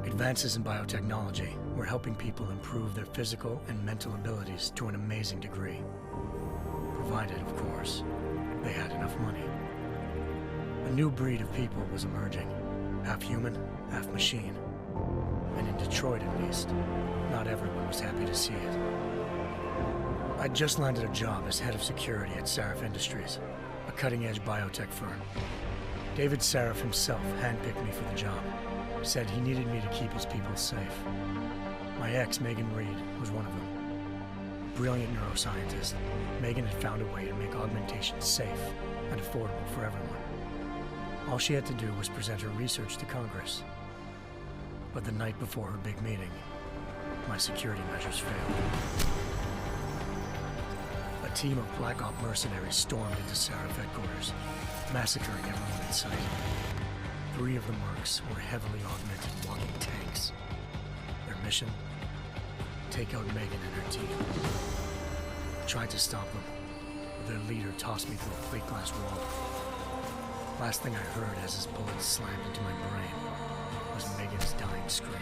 Advances in biotechnology were helping people improve their physical and mental abilities to an amazing degree. Provided, of course, they had enough money. A new breed of people was emerging, half human, half machine. And in Detroit, at least, not everyone was happy to see it. I'd just landed a job as head of security at Sarif Industries, a cutting-edge biotech firm. David Sarif himself handpicked me for the job, said he needed me to keep his people safe. My ex, Megan Reed, was one of them. A brilliant neuroscientist, Megan had found a way to make augmentation safe and affordable for everyone. All she had to do was present her research to Congress. But the night before her big meeting, my security measures failed. A team of Black Op mercenaries stormed into Sarif headquarters, massacring everyone in sight. 3 of the mercs were heavily augmented walking tanks. Their mission? Take out Megan and her team. I tried to stop them, but their leader tossed me through a plate glass wall. Last thing I heard as his bullets slammed into my brain was Megan's dying scream.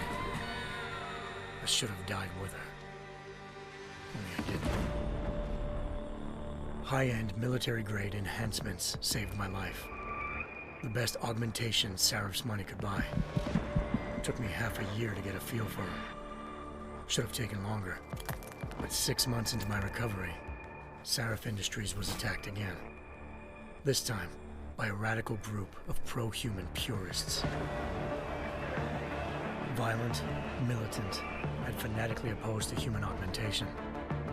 I should have died with her. Only I didn't. High-end military-grade enhancements saved my life. The best augmentation Sarif's money could buy. It took me half a year to get a feel for her. Should have taken longer. But 6 months into my recovery, Sarif Industries was attacked again. This time, by a radical group of pro-human purists. Violent, militant, and fanatically opposed to human augmentation.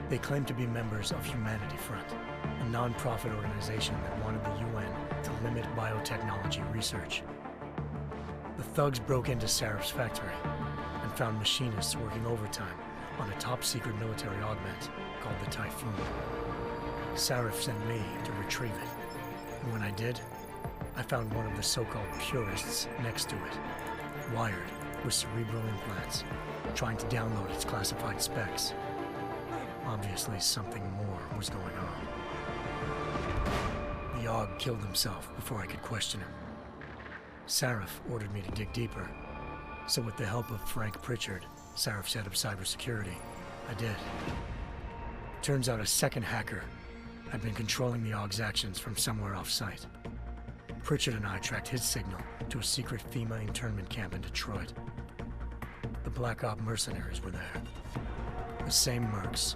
They claimed to be members of Humanity Front, a non-profit organization that wanted the UN to limit biotechnology research. The thugs broke into Sarif's factory and found machinists working overtime on a top-secret military augment called the Typhoon. Sarif sent me to retrieve it, and when I did, I found one of the so-called purists next to it, wired with cerebral implants, trying to download its classified specs. Obviously, something more was going on. The AUG killed himself before I could question him. Sarif ordered me to dig deeper, so with the help of Frank Pritchard, Sarif's head of cybersecurity, I did. Turns out a second hacker had been controlling the AUG's actions from somewhere off-site. Pritchard and I tracked his signal to a secret FEMA internment camp in Detroit. The Black Op mercenaries were there. The same mercs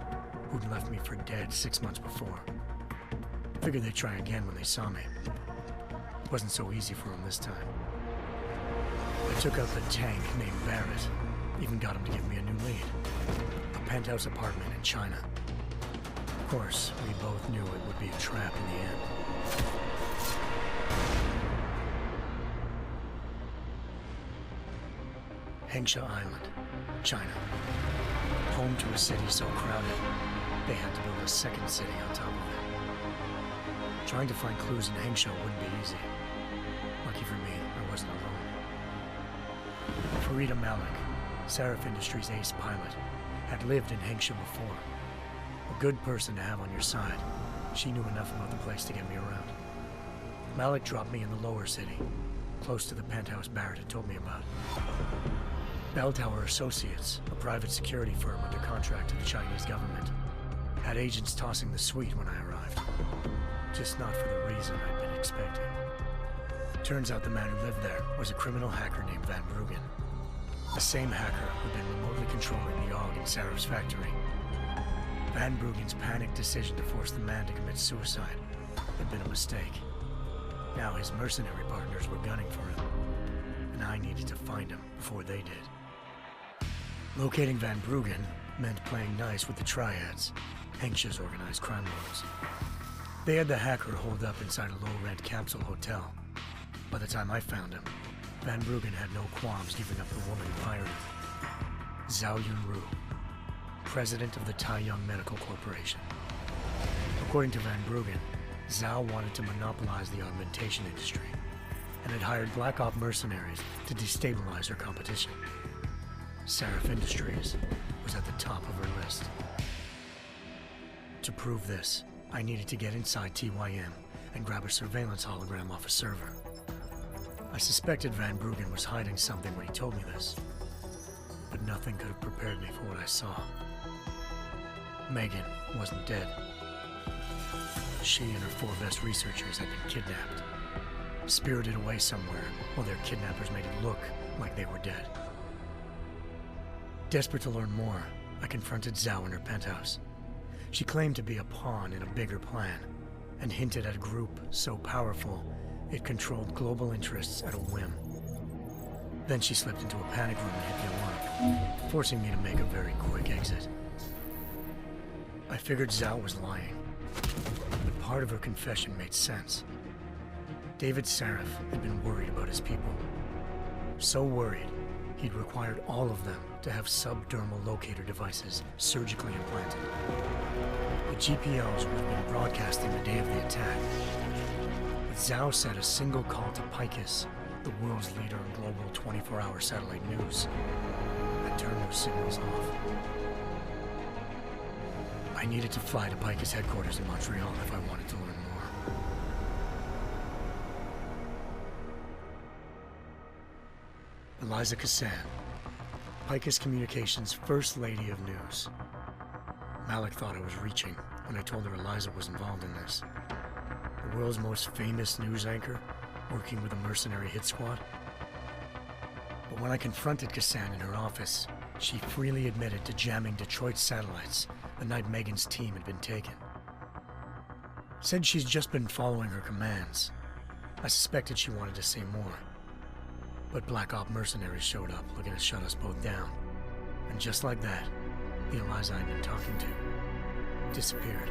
who'd left me for dead 6 months before. Figured they'd try again when they saw me. It wasn't so easy for them this time. I took out the tank named Barrett, even got him to give me a new lead. A penthouse apartment in China. Of course, we both knew it would be a trap in the end. Hengsha Island, China. Home to a city so crowded, they had to build a second city on top of it. Trying to find clues in Hengsha wouldn't be easy. Lucky for me, I wasn't alone. Farida Malik, Sarif Industries' ace pilot, had lived in Hengsha before. A good person to have on your side. She knew enough about the place to get me around. Malik dropped me in the lower city, close to the penthouse Barrett had told me about. Bell Tower Associates, a private security firm under contract to the Chinese government, had agents tossing the suite when I arrived. Just not for the reason I'd been expecting. Turns out the man who lived there was a criminal hacker named Van Bruggen. The same hacker who'd been remotely controlling the AUG in Sarif's factory. Van Bruggen's panicked decision to force the man to commit suicide had been a mistake. Now his mercenary partners were gunning for him, and I needed to find him before they did. Locating Van Bruggen meant playing nice with the Triads, Hengsha's organized crime lords. They had the hacker holed up inside a low-rent capsule hotel. By the time I found him, Van Bruggen had no qualms giving up the woman who hired him. Zhao Yunru, president of the Taiyang Medical Corporation. According to Van Bruggen, Zhao wanted to monopolize the augmentation industry and had hired Black Op mercenaries to destabilize her competition. Sarif Industries was at the top of her list. To prove this, I needed to get inside TYM and grab a surveillance hologram off a server. I suspected Van Bruggen was hiding something when he told me this, nothing could have prepared me for what I saw. Megan wasn't dead. She and her 4 best researchers had been kidnapped, spirited away somewhere while their kidnappers made it look like they were dead. Desperate to learn more, I confronted Zhao in her penthouse. She claimed to be a pawn in a bigger plan, and hinted at a group so powerful it controlled global interests at a whim. Then she slipped into a panic room and hit the alarm, forcing me to make a very quick exit. I figured Zhao was lying, but part of her confession made sense. David Sarif had been worried about his people. So worried, he'd required all of them to have subdermal locator devices surgically implanted. The GPLs would have been broadcasting the day of the attack. But Zhao said a single call to Picus, the world's leader in global 24-hour satellite news, had turned those signals off. I needed to fly to Picus headquarters in Montreal if I wanted to learn more. Eliza Cassan, Picus Communications' First Lady of News. Malik thought I was reaching when I told her Eliza was involved in this. The world's most famous news anchor, working with a mercenary hit squad. But when I confronted Cassan in her office, she freely admitted to jamming Detroit's satellites the night Megan's team had been taken. Said she's just been following her commands. I suspected she wanted to say more. But Black Op mercenaries showed up looking to shut us both down. And just like that, the Eliza I'd been talking to disappeared.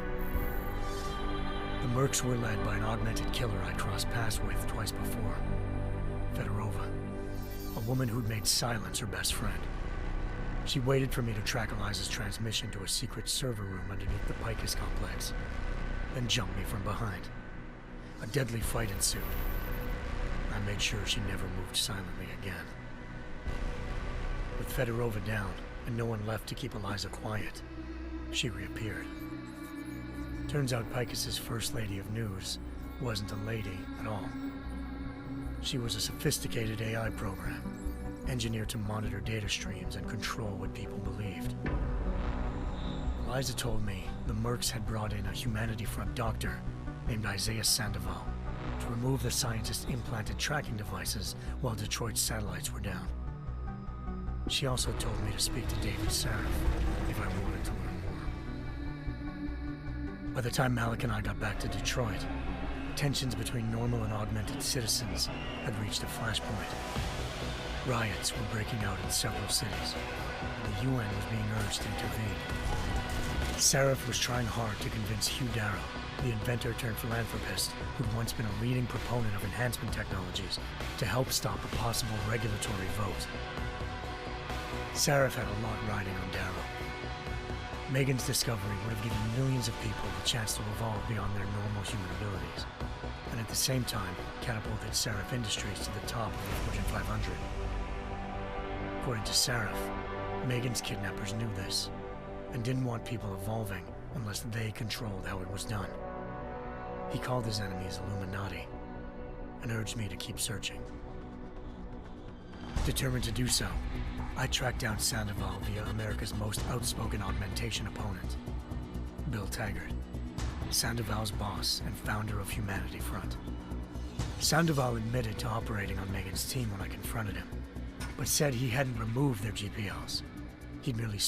The Mercs were led by an augmented killer I crossed paths with twice before, Fedorova, a woman who'd made silence her best friend. She waited for me to track Eliza's transmission to a secret server room underneath the Picus complex, then jumped me from behind. A deadly fight ensued. I made sure she never moved silently again. With Fedorova down and no one left to keep Eliza quiet, she reappeared. Turns out Picus's First Lady of News wasn't a lady at all. She was a sophisticated AI program, engineered to monitor data streams and control what people believed. Eliza told me the Mercs had brought in a Humanity Front doctor named Isaiah Sandoval to remove the scientist's implanted tracking devices while Detroit's satellites were down. She also told me to speak to David Sarif if I wanted to learn more. By the time Malik and I got back to Detroit, tensions between normal and augmented citizens had reached a flashpoint. Riots were breaking out in several cities, and the UN was being urged to intervene. Sarif was trying hard to convince Hugh Darrow, the inventor turned philanthropist who'd once been a leading proponent of enhancement technologies, to help stop a possible regulatory vote. Sarif had a lot riding on Darrow. Megan's discovery would have given millions of people the chance to evolve beyond their normal human abilities, and at the same time catapulted Sarif Industries to the top of the Fortune 500. According to Sarif, Megan's kidnappers knew this, and didn't want people evolving unless they controlled how it was done. He called his enemies Illuminati, and urged me to keep searching. Determined to do so, I tracked down Sandoval via America's most outspoken augmentation opponent, Bill Taggart, Sandoval's boss and founder of Humanity Front. Sandoval admitted to operating on Megan's team when I confronted him, but said he hadn't removed their GPLs. He'd merely